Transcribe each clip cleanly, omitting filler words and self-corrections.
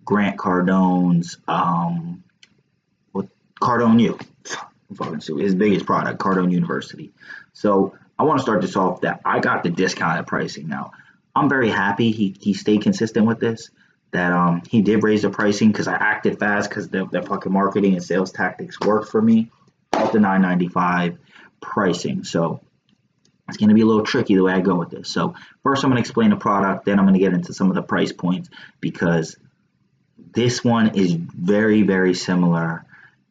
Grant Cardone's what Cardone U. His biggest product, Cardone University. So I want to start this off that I got the discounted pricing. Now I'm very happy he stayed consistent with this. That he did raise the pricing because I acted fast because the fucking marketing and sales tactics worked for me. Off the 9.95 pricing. So it's going to be a little tricky the way I go with this. So first I'm going to explain the product, then I'm going to get into some of the price points because this one is very, very similar.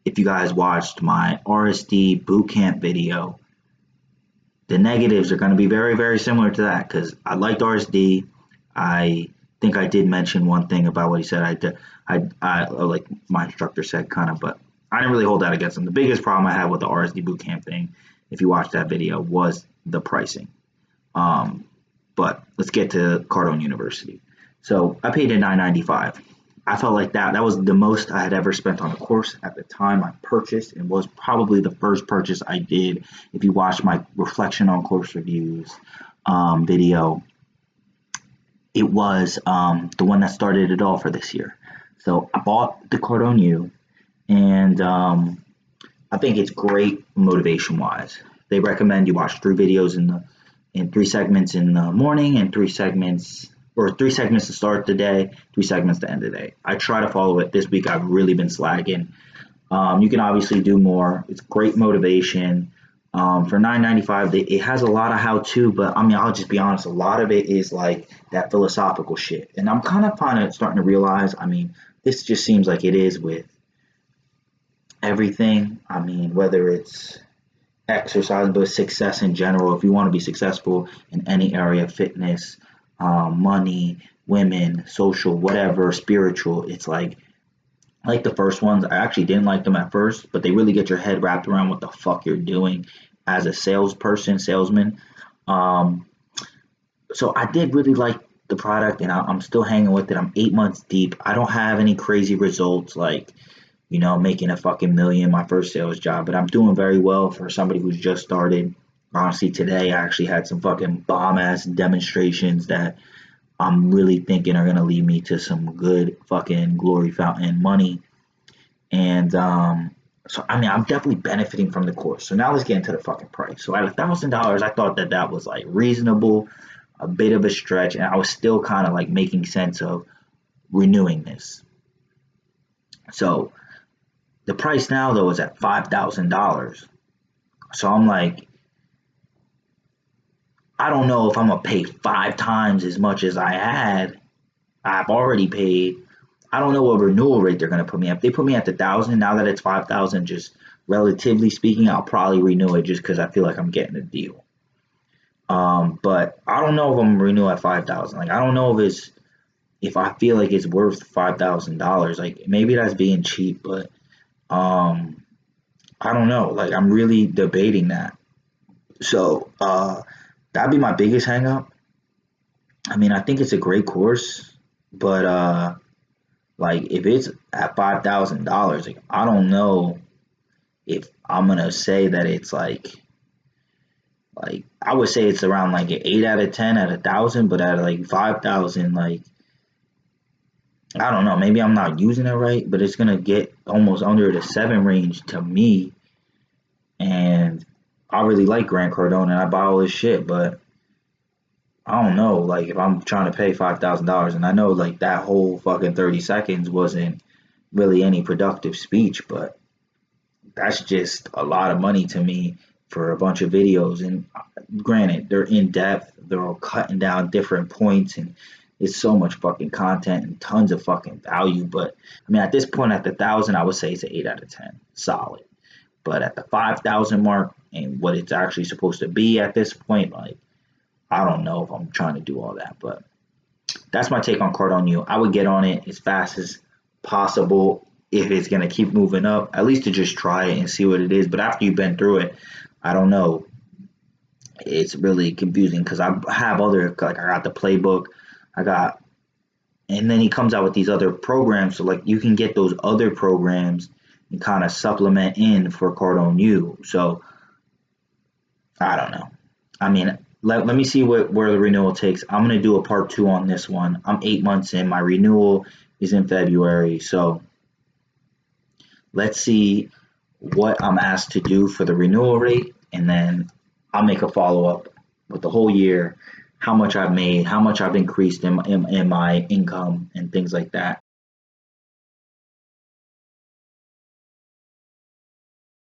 If you guys watched my RSD bootcamp video, the negatives are going to be very, very similar to that because I liked RSD. I think I did mention one thing about what he said. I like my instructor said kind of, but I didn't really hold that against him. The biggest problem I had with the RSD bootcamp thing, if you watched that video, was the pricing. But let's get to Cardone University. So I paid $9.95. I felt like that was the most I had ever spent on a course at the time I purchased, and was probably the first purchase I did. If you watch my reflection on course reviews video, it was the one that started it all for this year. So I bought the Cardone U, and I think it's great motivation wise. They recommend you watch 3 videos in 3 segments in the morning, and 3 segments to start the day, 3 segments to end the day. I try to follow it. This week I've really been slagging. You can obviously do more. It's great motivation. For $9.95, it has a lot of how-to, but I mean, I'll just be honest, a lot of it is like that philosophical shit. And I'm kind of starting to realize, I mean, this just seems like it is with everything. I mean, whether it's exercise, but success in general. If you want to be successful in any area, fitness, money, women, social, whatever, spiritual, it's like the first ones. I actually didn't like them at first, but they really get your head wrapped around what the fuck you're doing as a salesman. So I did really like the product, and I'm still hanging with it. I'm 8 months deep. I don't have any crazy results like, making a fucking million my first sales job, but I'm doing very well for somebody who's just started. Honestly, today I actually had some fucking bomb ass demonstrations that I'm really thinking are gonna lead me to some good fucking glory fountain money. And so I mean, I'm definitely benefiting from the course. So now let's get into the fucking price. So at $1,000, I thought that was like reasonable, a bit of a stretch, and I was still kind of like making sense of renewing this. So the price now though is at $5,000. So I'm like, I don't know if I'm gonna pay 5 times as much as I've already paid. I don't know what renewal rate they're gonna put me at. If they put me at the 1,000, now that it's 5,000, just relatively speaking, I'll probably renew it just because I feel like I'm getting a deal. But I don't know if I'm gonna renew at 5,000. Like, I don't know if I feel like it's worth $5,000. Like, maybe that's being cheap, but I don't know. Like, I'm really debating that. So that'd be my biggest hang up. I mean, I think it's a great course, but like if it's at $5,000, like I don't know if I'm gonna say that it's like I would say it's around like an 8 out of 10 at 1,000, but at like 5,000, like I don't know, maybe I'm not using it right, but it's gonna get almost under the 7 range to me. And I really like Grant Cardone and I buy all his shit, but I don't know, like if I'm trying to pay $5,000, and I know like that whole fucking 30 seconds wasn't really any productive speech, but that's just a lot of money to me for a bunch of videos. And granted, they're in depth, they're all cutting down different points, and it's so much fucking content and tons of fucking value. But I mean, at this point, at the 1,000, I would say it's an 8 out of 10, solid. But at the 5,000 mark and what it's actually supposed to be at this point, like I don't know if I'm trying to do all that. But that's my take on Cardone U. I would get on it as fast as possible if it's gonna keep moving up, at least to just try it and see what it is. But after you've been through it, I don't know. It's really confusing because I have other, like I got the playbook, and then he comes out with these other programs. So like you can get those other programs and kind of supplement in for Cardone U. So I don't know. I mean, let me see where the renewal takes. I'm going to do a part 2 on this one. I'm 8 months in. My renewal is in February. So let's see what I'm asked to do for the renewal rate, and then I'll make a follow-up with the whole year, how much I've made, how much I've increased in my income, and things like that.